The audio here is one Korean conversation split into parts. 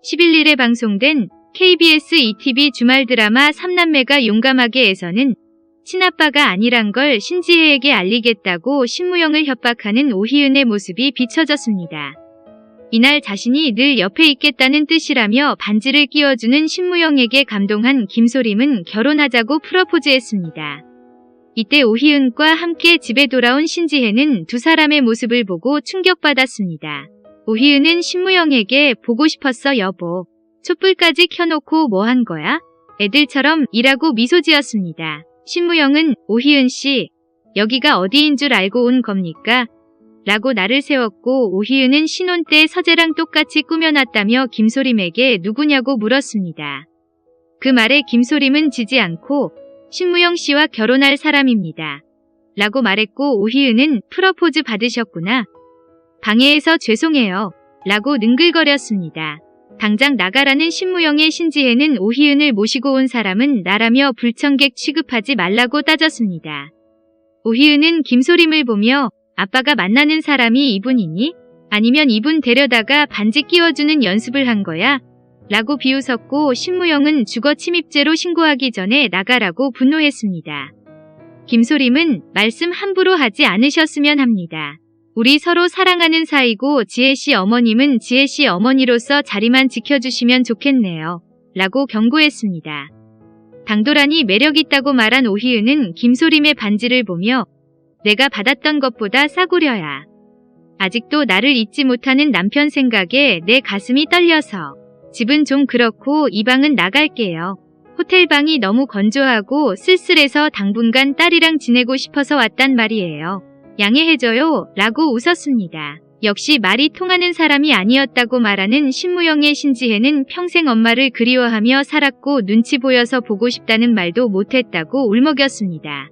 11일에 방송된 KBS ETV 주말 드라마 삼남매가 용감하게에서는 친아빠가 아니란 걸 신지혜에게 알리겠다고 신무영을 협박하는 오희은의 모습이 비춰졌습니다. 이날 자신이 늘 옆에 있겠다는 뜻이라며 반지를 끼워주는 신무영에게 감동한 김소림은 결혼하자고 프러포즈했습니다. 이때 오희은과 함께 집에 돌아온 신지혜는 두 사람의 모습을 보고 충격받았습니다. 오희은은 신무영에게 보고 싶었어 여보. 촛불까지 켜놓고 뭐 한 거야? 애들처럼 이라고 미소 지었습니다. 신무영은 오희은씨, 여기가 어디인 줄 알고 온 겁니까? 라고 나를 세웠고 오희은은 신혼 때 서재랑 똑같이 꾸며놨다며 김소림에게 누구냐고 물었습니다. 그 말에 김소림은 지지 않고 신무영 씨와 결혼할 사람입니다. 라고 말했고 오희은은 프러포즈 받으셨구나. 방해해서 죄송해요. 라고 능글거렸습니다. 당장 나가라는 신무영의 신지혜는 오희은을 모시고 온 사람은 나라며 불청객 취급하지 말라고 따졌습니다. 오희은은 김소림을 보며 아빠가 만나는 사람이 이분이니? 아니면 이분 데려다가 반지 끼워주는 연습을 한 거야? 라고 비웃었고 신무영은 주거 침입죄로 신고하기 전에 나가라고 분노했습니다. 김소림은 말씀 함부로 하지 않으셨으면 합니다. 우리 서로 사랑하는 사이고 지혜씨 어머님은 지혜씨 어머니로서 자리만 지켜주시면 좋겠네요. 라고 경고했습니다. 당돌하니 매력있다고 말한 오희은은 김소림의 반지를 보며 내가 받았던 것보다 싸구려야. 아직도 나를 잊지 못하는 남편 생각에 내 가슴이 떨려서 집은 좀 그렇고 이 방은 나갈게요. 호텔방이 너무 건조하고 쓸쓸해서 당분간 딸이랑 지내고 싶어서 왔단 말이에요. 양해해줘요. 라고 웃었습니다. 역시 말이 통하는 사람이 아니었다고 말하는 신무영의 신지혜는 평생 엄마를 그리워하며 살았고 눈치 보여서 보고 싶다는 말도 못했다고 울먹였습니다.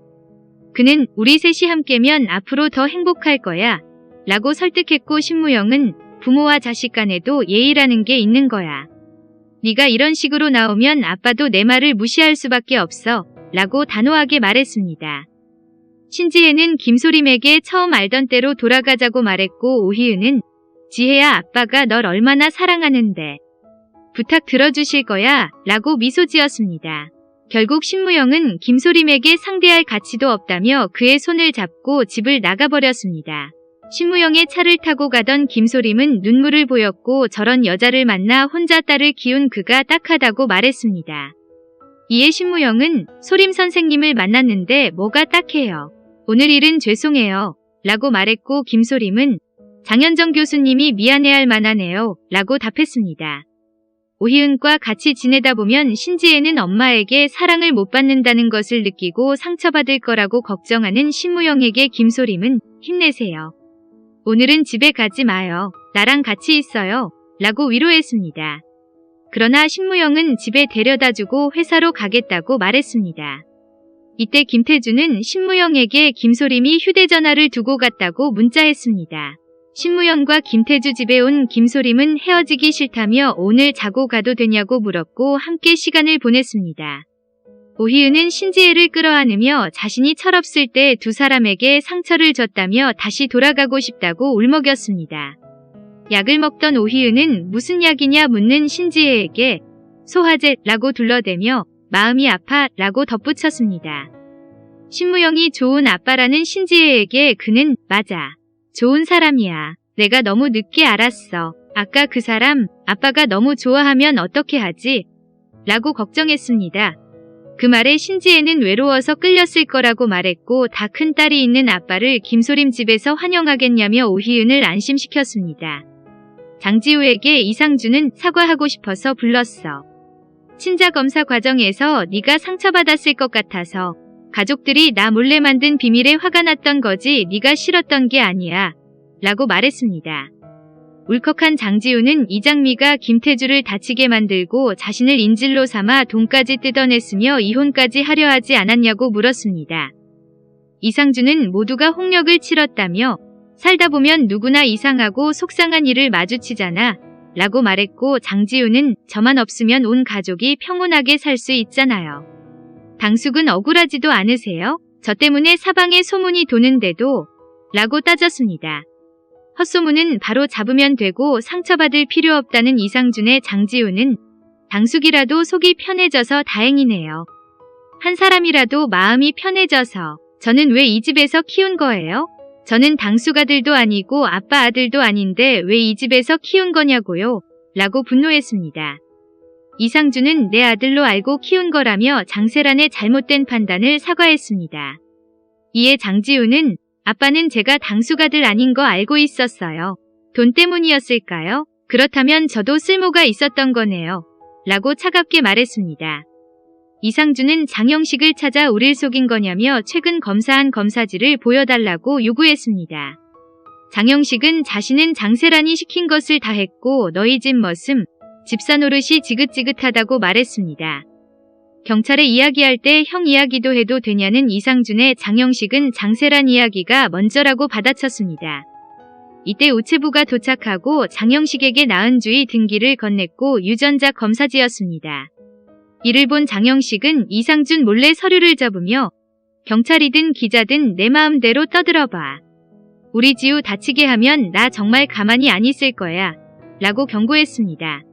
그는 우리 셋이 함께면 앞으로 더 행복할 거야. 라고 설득했고 신무영은 부모와 자식 간에도 예의라는 게 있는 거야. 네가 이런 식으로 나오면 아빠도 내 말을 무시할 수밖에 없어. 라고 단호하게 말했습니다. 신지혜는 김소림에게 처음 알던 때로 돌아가자고 말했고 오희은은 지혜야 아빠가 널 얼마나 사랑하는데 부탁 들어주실 거야 라고 미소 지었습니다. 결국 신무영은 김소림에게 상대할 가치도 없다며 그의 손을 잡고 집을 나가버렸습니다. 신무영의 차를 타고 가던 김소림은 눈물을 보였고 저런 여자를 만나 혼자 딸을 키운 그가 딱하다고 말했습니다. 이에 신무영은 소림 선생님을 만났는데 뭐가 딱해요. 오늘 일은 죄송해요. 라고 말했고 김소림은 장현정 교수님이 미안해할 만하네요. 라고 답했습니다. 오희은과 같이 지내다 보면 신지혜는 엄마에게 사랑을 못 받는다는 것을 느끼고 상처받을 거라고 걱정하는 신무영에게 김소림은 힘내세요. 오늘은 집에 가지 마요. 나랑 같이 있어요. 라고 위로했습니다. 그러나 신무영은 집에 데려다주고 회사로 가겠다고 말했습니다. 이때 김태주는 신무영에게 김소림이 휴대전화를 두고 갔다고 문자했습니다. 신무영과 김태주 집에 온 김소림은 헤어지기 싫다며 오늘 자고 가도 되냐고 물었고 함께 시간을 보냈습니다. 오희은은 신지혜를 끌어안으며 자신이 철없을 때 두 사람에게 상처를 줬다며 다시 돌아가고 싶다고 울먹였습니다. 약을 먹던 오희은은 무슨 약이냐 묻는 신지혜에게 소화제라고 둘러대며 마음이 아파 라고 덧붙였습니다. 신무영이 좋은 아빠라는 신지혜에게 그는 맞아. 좋은 사람이야. 내가 너무 늦게 알았어. 아까 그 사람 아빠가 너무 좋아하면 어떻게 하지? 라고 걱정했습니다. 그 말에 신지혜는 외로워서 끌렸을 거라고 말했고 다 큰 딸이 있는 아빠를 김소림 집에서 환영하겠냐며 오희은을 안심시켰습니다. 장지우에게 이상준은 사과하고 싶어서 불렀어. 친자 검사 과정에서 네가 상처받았을 것 같아서 가족들이 나 몰래 만든 비밀에 화가 났던 거지 네가 싫었던 게 아니야. 라고 말했습니다. 울컥한 장지우는 이장미가 김태주를 다치게 만들고 자신을 인질로 삼아 돈까지 뜯어냈으며 이혼까지 하려 하지 않았냐고 물었습니다. 이상준은 모두가 홍역을 치렀다며 살다 보면 누구나 이상하고 속상한 일을 마주치잖아. 라고 말했고 장지우는 저만 없으면 온 가족이 평온하게 살 수 있잖아요. 당숙은 억울하지도 않으세요? 저 때문에 사방에 소문이 도는데도? 라고 따졌습니다. 헛소문은 바로 잡으면 되고 상처받을 필요 없다는 이상준의 장지우는 당숙이라도 속이 편해져서 다행이네요. 한 사람이라도 마음이 편해져서 저는 왜 이 집에서 키운 거예요? 저는 당숙 아들도 아니고 아빠 아들도 아닌데 왜 이 집에서 키운 거냐고요? 라고 분노했습니다. 이상준은 내 아들로 알고 키운 거라며 장세란의 잘못된 판단을 사과했습니다. 이에 장지우는 아빠는 제가 당숙 아들 아닌 거 알고 있었어요. 돈 때문이었을까요? 그렇다면 저도 쓸모가 있었던 거네요. 라고 차갑게 말했습니다. 이상준은 장영식을 찾아 우릴 속인 거냐며 최근 검사한 검사지를 보여달라고 요구했습니다. 장영식은 자신은 장세란이 시킨 것을 다 했고 너희 집 머슴, 집사 노릇이 지긋지긋하다고 말했습니다. 경찰에 이야기할 때 형 이야기도 해도 되냐는 이상준의 장영식은 장세란 이야기가 먼저라고 받아쳤습니다. 이때 우체부가 도착하고 장영식에게 나은주의 등기를 건넸고 유전자 검사지였습니다. 이를 본 장영식은 이상준 몰래 서류를 접으며 경찰이든 기자든 내 마음대로 떠들어봐. 우리 지우 다치게 하면 나 정말 가만히 안 있을 거야. 라고 경고했습니다.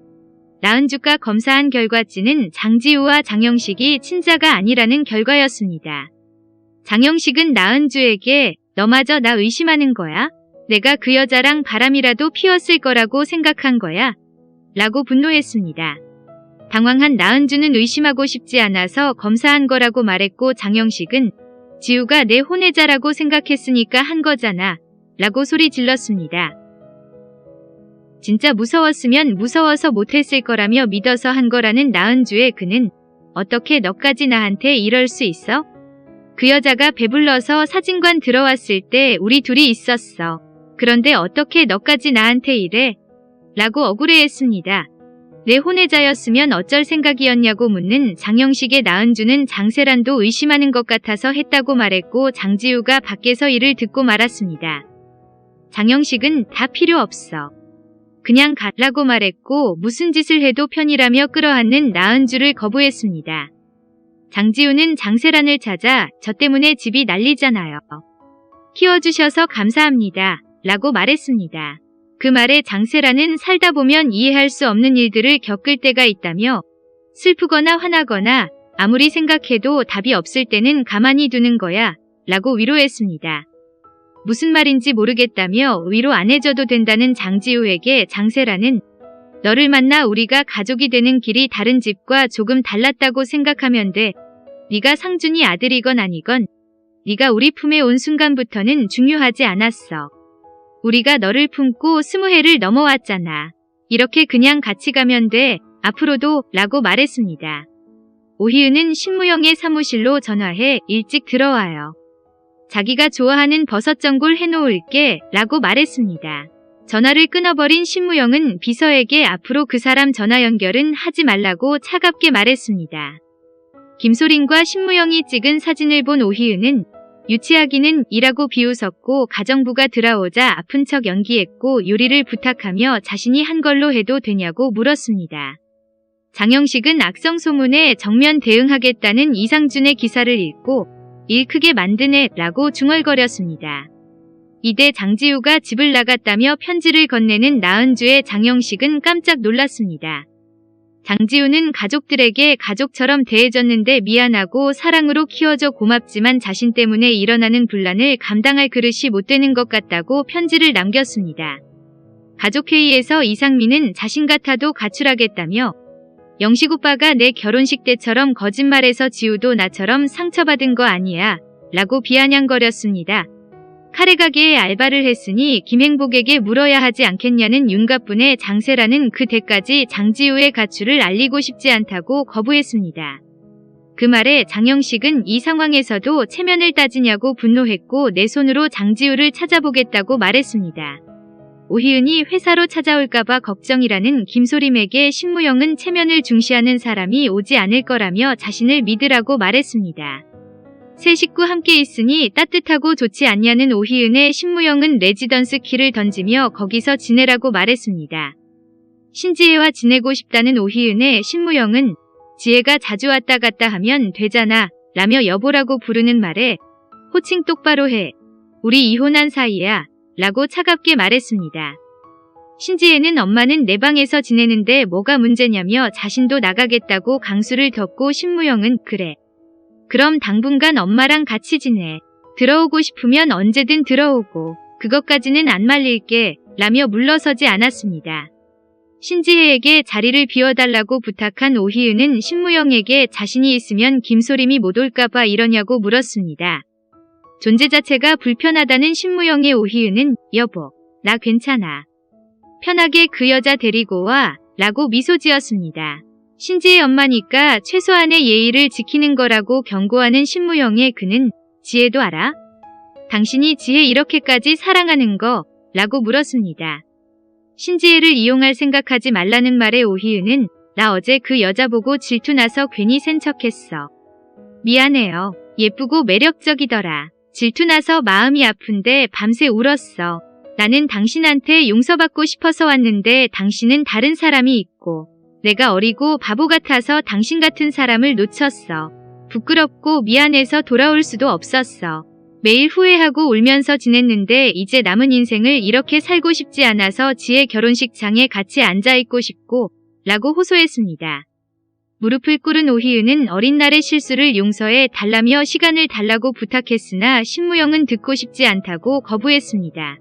나은주가 검사한 결과지는 장지우와 장영식이 친자가 아니라는 결과였습니다. 장영식은 나은주에게 너마저 나 의심하는 거야? 내가 그 여자랑 바람이라도 피웠을 거라고 생각한 거야? 라고 분노했습니다. 당황한 나은주는 의심하고 싶지 않아서 검사한 거라고 말했고 장영식은 지우가 내 혼외자라고 생각했으니까 한 거잖아. 라고 소리 질렀습니다. 진짜 무서웠으면 무서워서 못했을 거라며 믿어서 한 거라는 나은주의 그는 어떻게 너까지 나한테 이럴 수 있어? 그 여자가 배불러서 사진관 들어왔을 때 우리 둘이 있었어. 그런데 어떻게 너까지 나한테 이래? 라고 억울해했습니다. 내 혼외자였으면 어쩔 생각이었냐고 묻는 장영식의 나은주는 장세란도 의심하는 것 같아서 했다고 말했고 장지우가 밖에서 이를 듣고 말았습니다. 장영식은 다 필요 없어. 그냥 가라고 말했고 무슨 짓을 해도 편이라며 끌어안는 나은주를 거부했습니다. 장지우는 장세란을 찾아 저 때문에 집이 난리잖아요. 키워주셔서 감사합니다. 라고 말했습니다. 그 말에 장세란은 살다 보면 이해할 수 없는 일들을 겪을 때가 있다며 슬프거나 화나거나 아무리 생각해도 답이 없을 때는 가만히 두는 거야. 라고 위로했습니다. 무슨 말인지 모르겠다며 위로 안 해줘도 된다는 장지우에게 장세란은 너를 만나 우리가 가족이 되는 길이 다른 집과 조금 달랐다고 생각하면 돼. 네가 상준이 아들이건 아니건 네가 우리 품에 온 순간부터는 중요하지 않았어. 우리가 너를 품고 20해를 넘어왔잖아. 이렇게 그냥 같이 가면 돼. 앞으로도 라고 말했습니다. 오희은은 신무영의 사무실로 전화해 일찍 들어와요. 자기가 좋아하는 버섯전골 해놓을게 라고 말했습니다. 전화를 끊어버린 신무영은 비서에게 앞으로 그 사람 전화 연결은 하지 말라고 차갑게 말했습니다. 김소린과 신무영이 찍은 사진을 본 오희은은 유치하기는 이라고 비웃었고 가정부가 들어오자 아픈 척 연기했고 요리를 부탁하며 자신이 한 걸로 해도 되냐고 물었습니다. 장영식은 악성 소문에 정면 대응하겠다는 이상준의 기사를 읽고 일 크게 만드네 라고 중얼거렸습니다. 이때 장지우가 집을 나갔다며 편지를 건네는 나은주의 장영식은 깜짝 놀랐습니다. 장지우는 가족들에게 가족처럼 대해줬는데 미안하고 사랑으로 키워줘 고맙지만 자신 때문에 일어나는 분란을 감당할 그릇이 못 되는 것 같다고 편지를 남겼습니다. 가족회의에서 이상민은 자신 같아도 가출하겠다며 영식 오빠가 내 결혼식 때처럼 거짓말해서 지우도 나처럼 상처받은 거 아니야 라고 비아냥거렸습니다. 카레가게에 알바를 했으니 김행복에게 물어야 하지 않겠냐는 윤갑분의 장세라는 그 때까지 장지우의 가출을 알리고 싶지 않다고 거부했습니다. 그 말에 장영식은 이 상황에서도 체면을 따지냐고 분노했고 내 손으로 장지우를 찾아보겠다고 말했습니다. 오희은이 회사로 찾아올까봐 걱정이라는 김소림에게 신무영은 체면을 중시하는 사람이 오지 않을 거라며 자신을 믿으라고 말했습니다. 세 식구 함께 있으니 따뜻하고 좋지 않냐는 오희은의 신무영은 레지던스 키를 던지며 거기서 지내라고 말했습니다. 신지혜와 지내고 싶다는 오희은의 신무영은 지혜가 자주 왔다 갔다 하면 되잖아 라며 여보라고 부르는 말에 호칭 똑바로 해. 우리 이혼한 사이야 라고 차갑게 말했습니다. 신지혜는 엄마는 내 방에서 지내는데 뭐가 문제냐며 자신도 나가겠다고 강수를 덮고 신무영은 그래. 그럼 당분간 엄마랑 같이 지내. 들어오고 싶으면 언제든 들어오고 그것까지는 안 말릴게 라며 물러서지 않았습니다. 신지혜에게 자리를 비워달라고 부탁한 오희은은 신무영에게 자신이 있으면 김소림이 못 올까봐 이러냐고 물었습니다. 존재 자체가 불편하다는 신무영의 오희은은 여보, 나 괜찮아. 편하게 그 여자 데리고 와 라고 미소 지었습니다. 신지의 엄마니까 최소한의 예의를 지키는 거라고 경고하는 신무영의 그는 지혜도 알아? 당신이 지혜 이렇게까지 사랑하는 거? 라고 물었습니다. 신지혜를 이용할 생각하지 말라는 말에 오희은은 나 어제 그 여자 보고 질투나서 괜히 센 척했어. 미안해요. 예쁘고 매력적이더라. 질투나서 마음이 아픈데 밤새 울었어. 나는 당신한테 용서받고 싶어서 왔는데 당신은 다른 사람이 있고 내가 어리고 바보 같아서 당신 같은 사람을 놓쳤어. 부끄럽고 미안해서 돌아올 수도 없었어. 매일 후회하고 울면서 지냈는데 이제 남은 인생을 이렇게 살고 싶지 않아서 지혜 결혼식장에 같이 앉아있고 싶고 라고 호소했습니다. 무릎을 꿇은 오희은은 어린 날의 실수를 용서해 달라며 시간을 달라고 부탁했으나 신무영은 듣고 싶지 않다고 거부했습니다.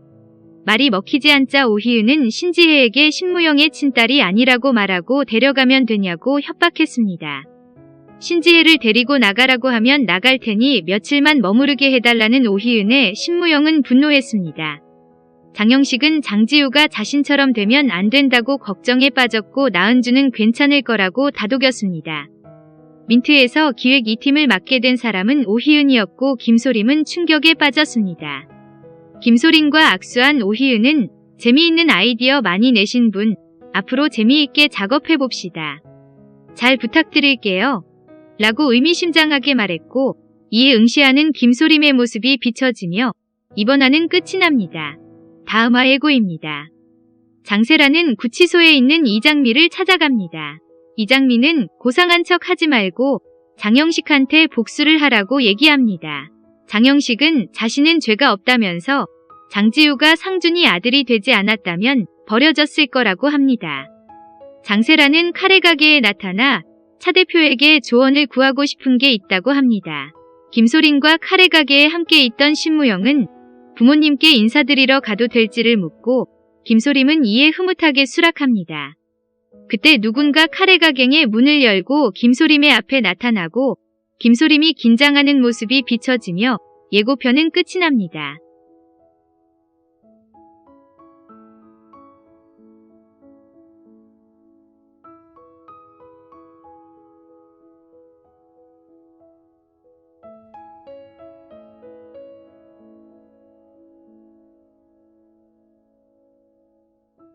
말이 먹히지 않자 오희은은 신지혜에게 신무영의 친딸이 아니라고 말하고 데려가면 되냐고 협박했습니다. 신지혜를 데리고 나가라고 하면 나갈 테니 며칠만 머무르게 해달라는 오희은에 신무영은 분노했습니다. 장영식은 장지우가 자신처럼 되면 안 된다고 걱정에 빠졌고 나은주는 괜찮을 거라고 다독였습니다. 민트에서 기획 2팀을 맡게 된 사람은 오희은이었고 김소림은 충격에 빠졌습니다. 김소림과 악수한 오희은은 재미있는 아이디어 많이 내신 분, 앞으로 재미있게 작업해봅시다. 잘 부탁드릴게요. 라고 의미심장하게 말했고 이에 응시하는 김소림의 모습이 비춰지며 이번 화는 끝이 납니다. 다음 화 예고입니다. 장세라는 구치소에 있는 이장미를 찾아갑니다. 이장미는 고상한 척 하지 말고 장영식한테 복수를 하라고 얘기합니다. 장영식은 자신은 죄가 없다면서 장지우가 상준이 아들이 되지 않았다면 버려졌을 거라고 합니다. 장세라는 카레 가게에 나타나 차 대표에게 조언을 구하고 싶은 게 있다고 합니다. 김소림과 카레 가게에 함께 있던 신무영은 부모님께 인사드리러 가도 될지를 묻고 김소림은 이에 흐뭇하게 수락합니다. 그때 누군가 카레 가게의 문을 열고 김소림의 앞에 나타나고 김소림이 긴장하는 모습이 비춰지며 예고편은 끝이 납니다.